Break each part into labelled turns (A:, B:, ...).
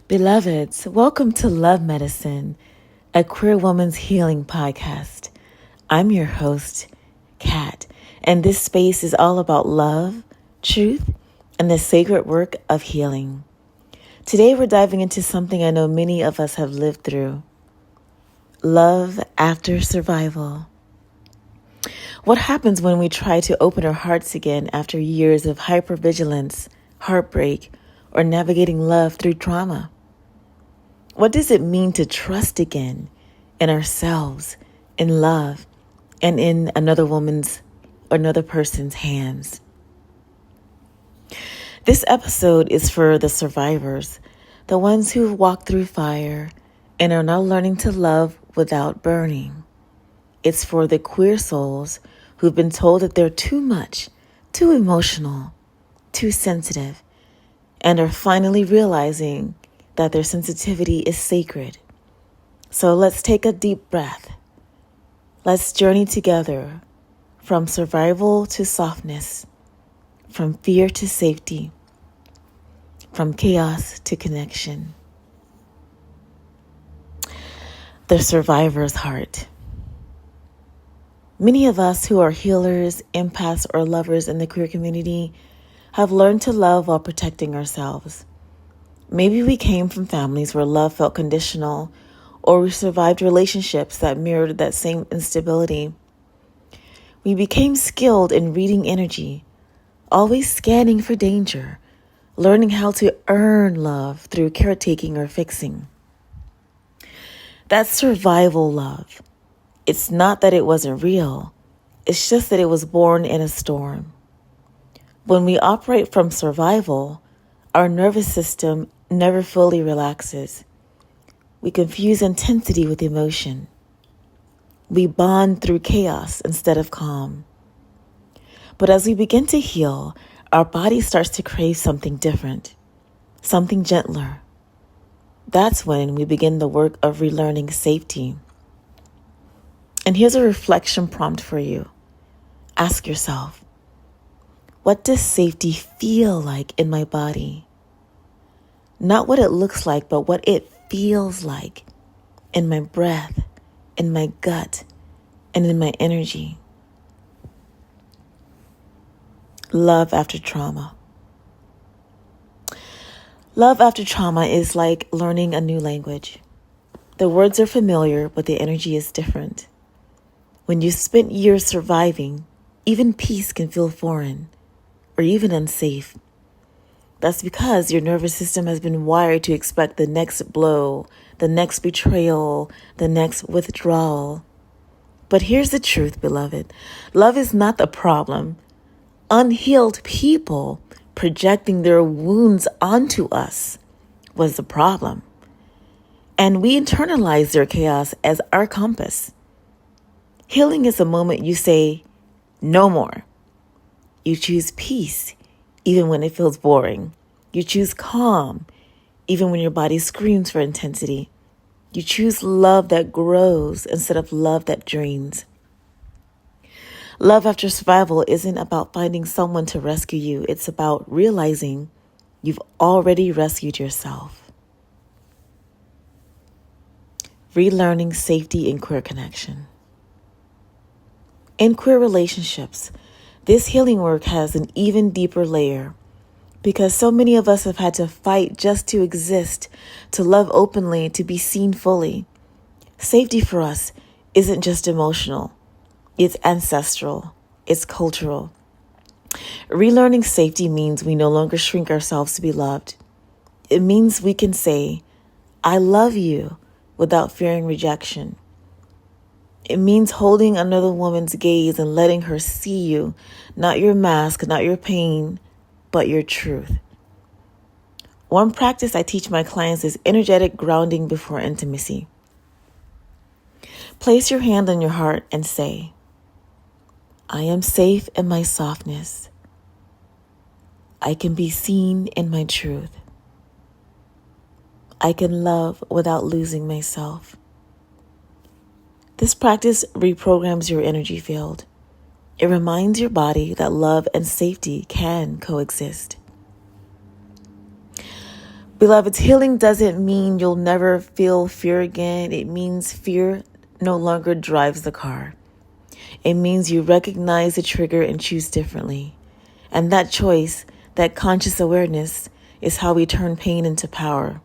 A: Beloveds, welcome to Love Medicine, a queer woman's healing podcast. I'm your host, Kat, and this space is all about love, truth, and the sacred work of healing. Today we're diving into something I know many of us have lived through. Love after survival. What happens when we try to open our hearts again after years of hypervigilance, heartbreak, or navigating love through trauma? What does it mean to trust again in ourselves, in love, and in another person's hands? This episode is for the survivors, the ones who've walked through fire and are now learning to love without burning. It's for the queer souls who've been told that they're too much, too emotional, too sensitive, and are finally realizing that their sensitivity is sacred. So let's take a deep breath. Let's journey together from survival to softness, from fear to safety, from chaos to connection. The survivor's heart. Many of us who are healers, empaths, or lovers in the queer community have learned to love while protecting ourselves. Maybe we came from families where love felt conditional, or we survived relationships that mirrored that same instability. We became skilled in reading energy, always scanning for danger, learning how to earn love through caretaking or fixing. That's survival love. It's not that it wasn't real, it's just that it was born in a storm. When we operate from survival, our nervous system never fully relaxes. We confuse intensity with emotion. We bond through chaos instead of calm. But as we begin to heal, our body starts to crave something different, something gentler. That's when we begin the work of relearning safety. And here's a reflection prompt for you. Ask yourself, what does safety feel like in my body? Not what it looks like, but what it feels like in my breath, in my gut, and in my energy. Love after trauma. Love after trauma is like learning a new language. The words are familiar, but the energy is different. When you spent years surviving, even peace can feel foreign or even unsafe. That's because your nervous system has been wired to expect the next blow, the next betrayal, the next withdrawal. But here's the truth, beloved. Love is not the problem. Unhealed people projecting their wounds onto us was the problem. And we internalize their chaos as our compass. Healing is the moment you say, no more. You choose peace, even when it feels boring. You choose calm, even when your body screams for intensity. You choose love that grows instead of love that drains. Love after survival isn't about finding someone to rescue you. It's about realizing you've already rescued yourself. Relearning safety in queer connection. In queer relationships, this healing work has an even deeper layer because so many of us have had to fight just to exist, to love openly, to be seen fully. Safety for us isn't just emotional. It's ancestral. It's cultural. Relearning safety means we no longer shrink ourselves to be loved. It means we can say, I love you without fearing rejection. It means holding another woman's gaze and letting her see you, not your mask, not your pain, but your truth. One practice I teach my clients is energetic grounding before intimacy. Place your hand on your heart and say, I am safe in my softness. I can be seen in my truth. I can love without losing myself. This practice reprograms your energy field. It reminds your body that love and safety can coexist. Beloveds, healing doesn't mean you'll never feel fear again. It means fear no longer drives the car. It means you recognize the trigger and choose differently. And that choice, that conscious awareness, is how we turn pain into power.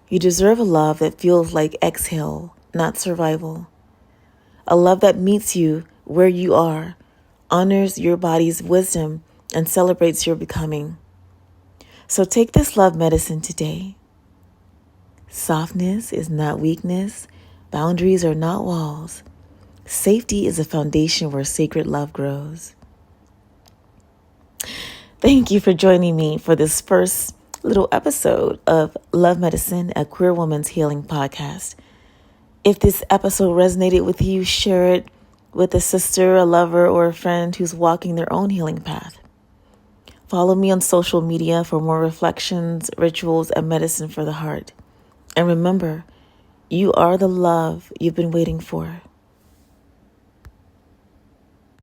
A: You deserve a love that feels like exhale, not survival. A love that meets you where you are, honors your body's wisdom, and celebrates your becoming. So take this love medicine today. Softness is not weakness. Boundaries are not walls. Safety is a foundation where sacred love grows. Thank you for joining me for this first little episode of Love Medicine, a Queer Woman's Healing Podcast. If this episode resonated with you, share it with a sister, a lover, or a friend who's walking their own healing path. Follow me on social media for more reflections, rituals, and medicine for the heart. And remember, you are the love you've been waiting for.